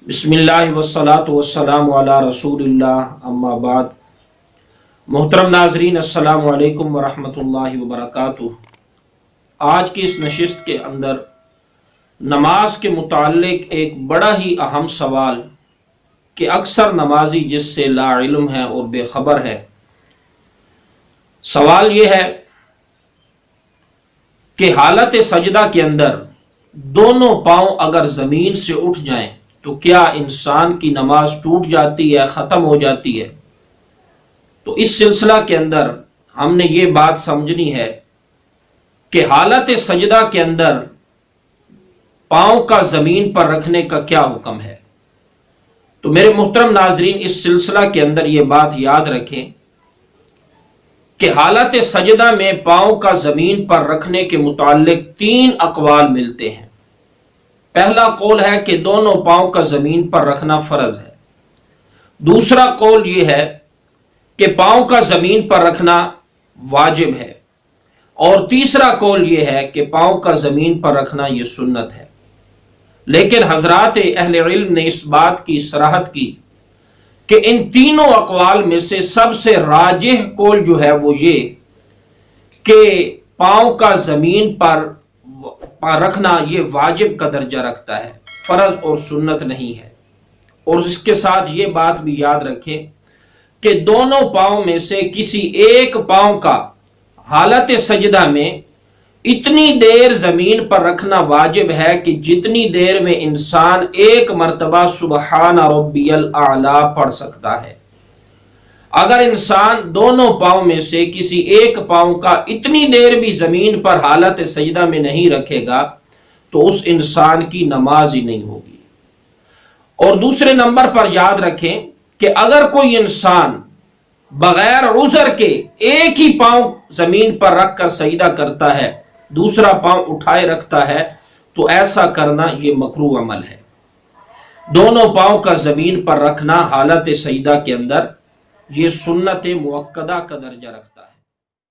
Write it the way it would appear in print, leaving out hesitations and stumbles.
بسم اللہ والصلاة والسلام علی رسول اللہ اما بعد۔ محترم ناظرین، السلام علیکم ورحمۃ اللہ وبرکاتہ۔ آج کی اس نشست کے اندر نماز کے متعلق ایک بڑا ہی اہم سوال کہ اکثر نمازی جس سے لا علم ہے اور بے خبر ہے، سوال یہ ہے کہ حالت سجدہ کے اندر دونوں پاؤں اگر زمین سے اٹھ جائیں تو کیا انسان کی نماز ٹوٹ جاتی ہے، ختم ہو جاتی ہے؟ تو اس سلسلہ کے اندر ہم نے یہ بات سمجھنی ہے کہ حالت سجدہ کے اندر پاؤں کا زمین پر رکھنے کا کیا حکم ہے۔ تو میرے محترم ناظرین، اس سلسلہ کے اندر یہ بات یاد رکھیں کہ حالت سجدہ میں پاؤں کا زمین پر رکھنے کے متعلق 3 اقوال ملتے ہیں۔ پہلا قول ہے کہ دونوں پاؤں کا زمین پر رکھنا فرض ہے۔ دوسرا قول یہ ہے کہ پاؤں کا زمین پر رکھنا واجب ہے، اور تیسرا قول یہ ہے کہ پاؤں کا زمین پر رکھنا یہ سنت ہے۔ لیکن حضرات اہل علم نے اس بات کی صراحت کی کہ ان تینوں اقوال میں سے سب سے راجح قول جو ہے وہ یہ کہ پاؤں کا زمین پر رکھنا یہ واجب کا درجہ رکھتا ہے، فرض اور سنت نہیں ہے۔ اور اس کے ساتھ یہ بات بھی یاد رکھیں کہ دونوں پاؤں میں سے کسی ایک پاؤں کا حالت سجدہ میں اتنی دیر زمین پر رکھنا واجب ہے کہ جتنی دیر میں انسان ایک مرتبہ سبحان ربی الاعلی پڑھ سکتا ہے۔ اگر انسان دونوں پاؤں میں سے کسی ایک پاؤں کا اتنی دیر بھی زمین پر حالت سجدہ میں نہیں رکھے گا تو اس انسان کی نماز ہی نہیں ہوگی۔ اور دوسرے نمبر پر یاد رکھیں کہ اگر کوئی انسان بغیر عذر کے ایک ہی پاؤں زمین پر رکھ کر سجدہ کرتا ہے، دوسرا پاؤں اٹھائے رکھتا ہے، تو ایسا کرنا یہ مکروہ عمل ہے۔ دونوں پاؤں کا زمین پر رکھنا حالت سجدہ کے اندر یہ سنت مؤکدہ کا درجہ رکھتا ہے۔